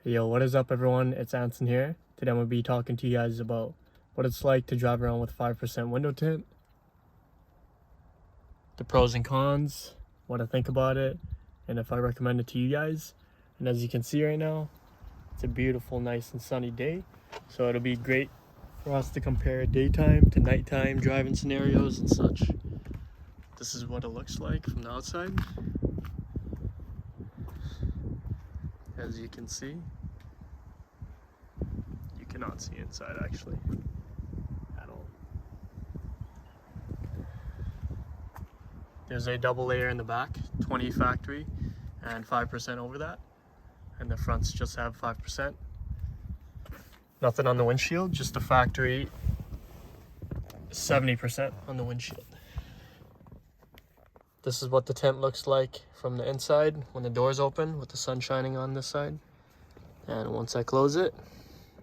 Yo, what is up everyone? It's Anson here. Today I'm going to be talking to you guys about what it's like to drive around with 5% window tint, the pros and cons, what I think about it, and if I recommend it to you guys. And as you can see right now, it's a beautiful, nice and sunny day. So it'll be great for us to compare daytime to nighttime driving scenarios and such. This is what it looks like from the outside. As you can see, you cannot see inside actually at all. There's a double layer in the back, 20 factory and 5% over that, and the fronts just have 5%. Nothing on the windshield, just the factory 70% on the windshield. This is what the tint looks like from the inside when the doors open with the sun shining on this side. And once I close it,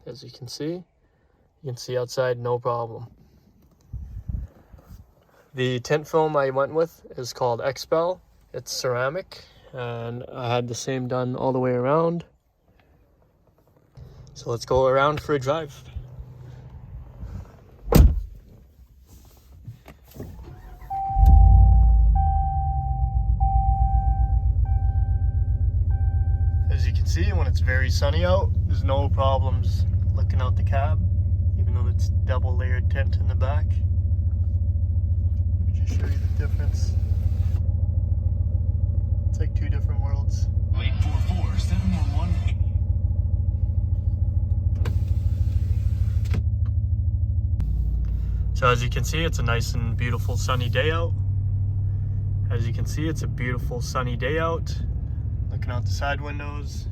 as you can see outside no problem. The tint film I went with is called XPEL. It's ceramic, and I had the same done all the way around. So let's go around for a drive. As you can see, when it's very sunny out, there's no problems looking out the cab, even though it's double layered tint in the back. Let me just show you the difference. It's like two different worlds. 844-711. So as you can see, it's a nice and beautiful sunny day out. As you can see, it's a beautiful sunny day out. Looking out the side windows,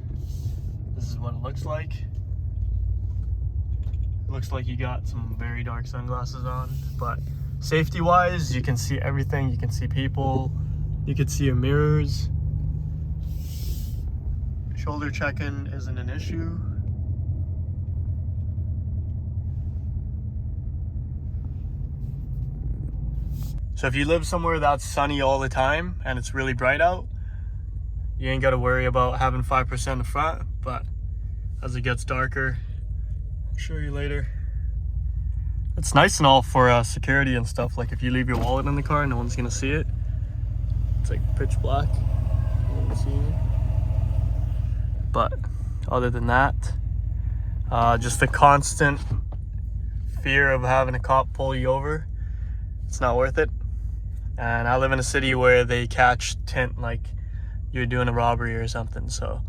this is what it looks like. It looks like you got some very dark sunglasses on, but safety wise, you can see everything. You can see people, you can see your mirrors. Shoulder check-in isn't an issue. So if you live somewhere that's sunny all the time and it's really bright out, you ain't got to worry about having 5% in the front. But as it gets darker, I'll show you later. It's nice and all for security and stuff. Like if you leave your wallet in the car, no one's gonna see it. It's like pitch black. No one's seeing it. But other than that, just the constant fear of having a cop pull you over, it's not worth it. And I live in a city where they catch tint like you're doing a robbery or something, so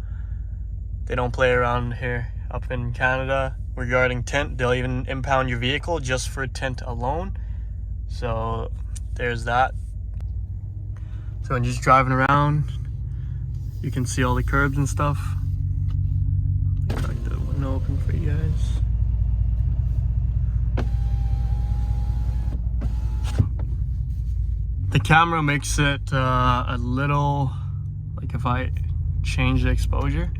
they don't play around here. Up in Canada regarding tint, they'll even impound your vehicle just for tint alone. So there's that. So when you're just driving around, you can see all the curbs and stuff. Let me crack the window open for you guys. The camera makes it a little, like if I change the exposure,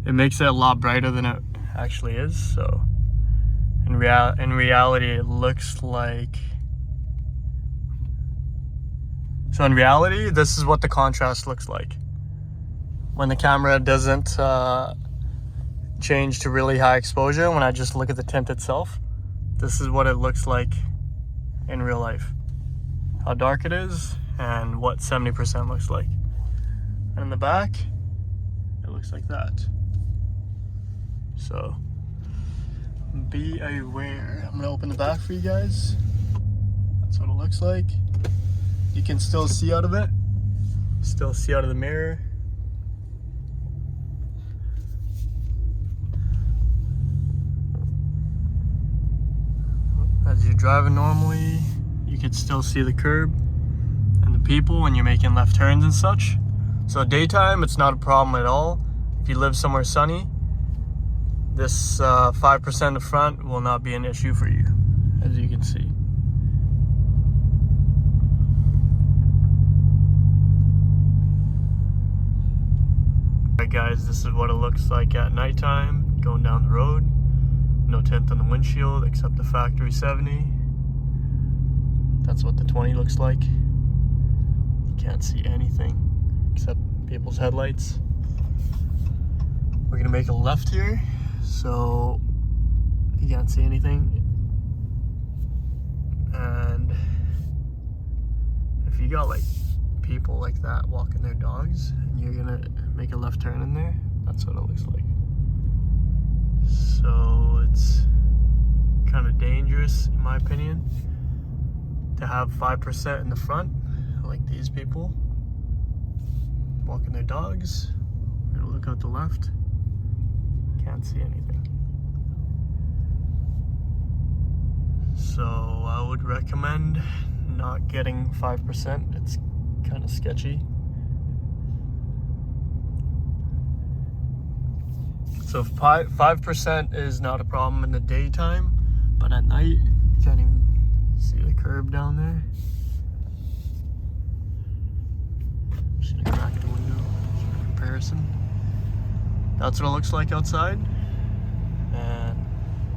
it makes it a lot brighter than it actually is. So in reality, it looks like, so in reality, this is what the contrast looks like. When the camera doesn't change to really high exposure, when I just look at the tint itself, this is what it looks like in real life. How dark it is and what 70% looks like. And in the back, it looks like that. So be aware. I'm gonna open the back for you guys. That's what it looks like. You can still see out of it. Still see out of the mirror. As you're driving normally, you can still see the curb and the people when you're making left turns and such. So daytime, it's not a problem at all. If you live somewhere sunny, this 5% in the front will not be an issue for you, as you can see. Alright guys, this is what it looks like at nighttime, going down the road. No tint on the windshield except the factory 70. That's what the 20 looks like. You can't see anything except people's headlights. We're gonna make a left here, so you can't see anything. And if you got like people like that walking their dogs and you're gonna make a left turn in there, that's what it looks like. So it's kind of dangerous, in my opinion, to have 5% in the front, like these people walking their dogs. We're gonna look out the left. Can't see anything. So I would recommend not getting 5%. It's kind of sketchy. So 5% is not a problem in the daytime, but at night you can't even see the curb down there. Just gonna crack the window for comparison. That's what it looks like outside, and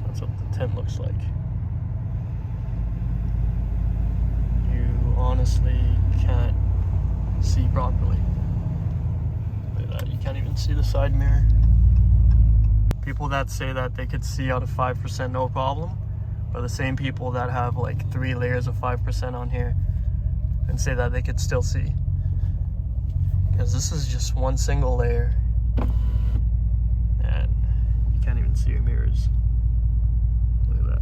that's what the tent looks like. You honestly can't see properly. Look at that, you can't even see the side mirror. People that say that they could see out of 5% no problem are the same people that have like 3 layers of 5% on here and say that they could still see. Because this is just one single layer and you can't even see your mirrors. Look at that.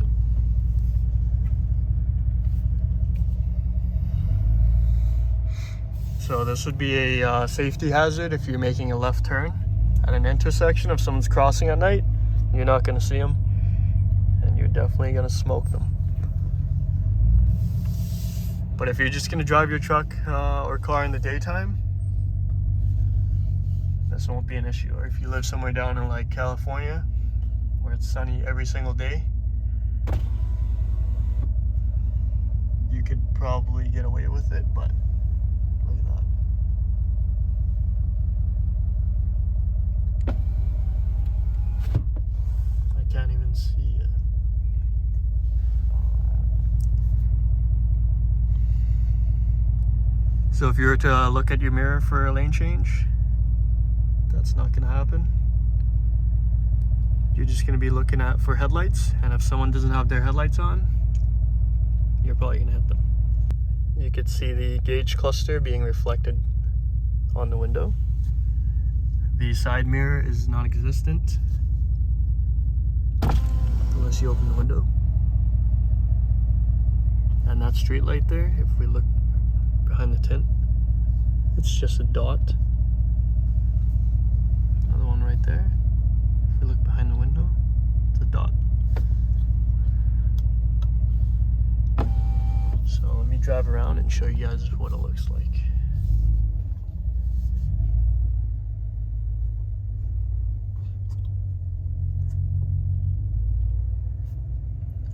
So this would be a safety hazard if you're making a left turn at an intersection. If someone's crossing at night, you're not going to see them, and you're definitely going to smoke them. But if you're just going to drive your truck or car in the daytime, this won't be an issue. Or if you live somewhere down in like California where it's sunny every single day, you could probably get away with it, but look at that. I can't even see it. So if you were to look at your mirror for a lane change, that's not going to happen. You're just going to be looking at for headlights, and if someone doesn't have their headlights on, you're probably going to hit them. You could see the gauge cluster being reflected on the window. The side mirror is non-existent unless you open the window. And that street light there, if we look behind the tint, it's just a dot. Another one right there. If we look behind the window, it's a dot. So let me drive around and show you guys what it looks like.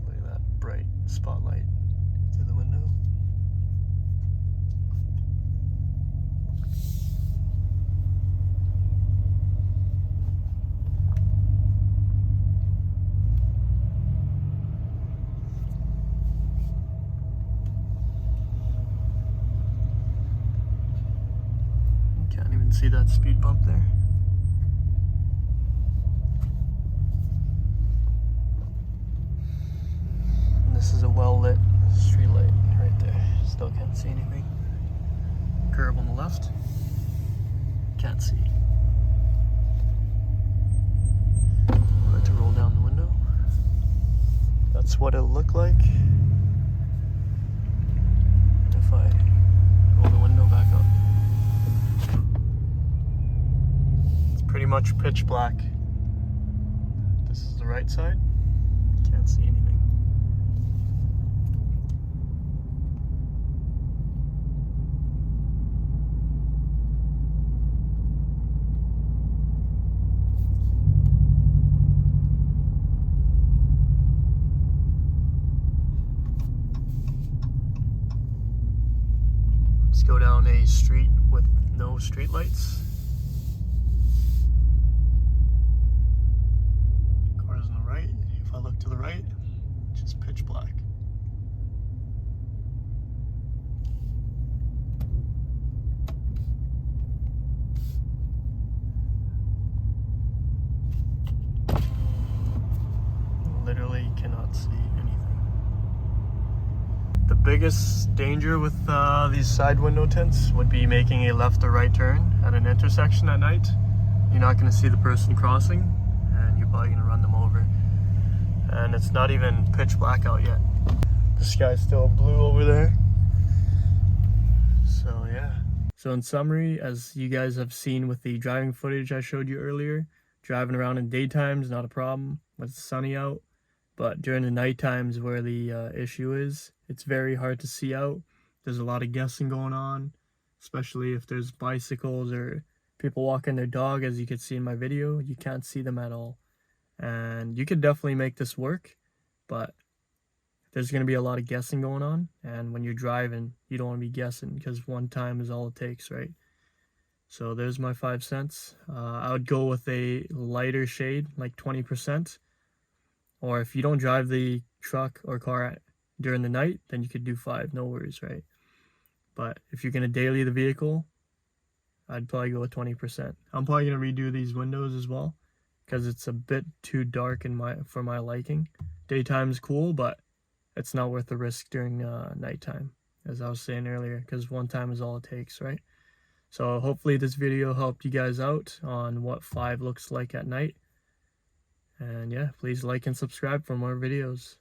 Look at that bright spotlight through the window. Can't even see that speed bump there. And this is a well-lit street light right there. Still can't see anything. Curb on the left. Can't see. I'd like to roll down the window. That's what it'll look like if I roll the window back up. Pretty much pitch black. This is the right side. Can't see anything. Let's go down a street with no street lights. If I look to the right, just pitch black. cannot see anything. The biggest danger with these side window tints would be making a left or right turn at an intersection at night. You're not going to see the person crossing, and you're probably going to run them over. And it's not even pitch black out yet. The sky's still blue over there. So yeah. So in summary, as you guys have seen with the driving footage I showed you earlier, driving around in daytime is not a problem when it's sunny out. But during the night times where the issue is, it's very hard to see out. There's a lot of guessing going on, especially if there's bicycles or people walking their dog. As you could see in my video, you can't see them at all. And you could definitely make this work, but there's going to be a lot of guessing going on. And when you're driving, you don't want to be guessing because one time is all it takes, right? So there's my 5 cents. I would go with a lighter shade, like 20%. Or if you don't drive the truck or car during the night, then you could do 5, no worries, right? But if you're going to daily the vehicle, I'd probably go with 20%. I'm probably going to redo these windows as well because it's a bit too dark for my liking. Daytime's cool, but it's not worth the risk during nighttime, as I was saying earlier, because one time is all it takes, right? So hopefully this video helped you guys out on what 5 looks like at night. And yeah, please like and subscribe for more videos.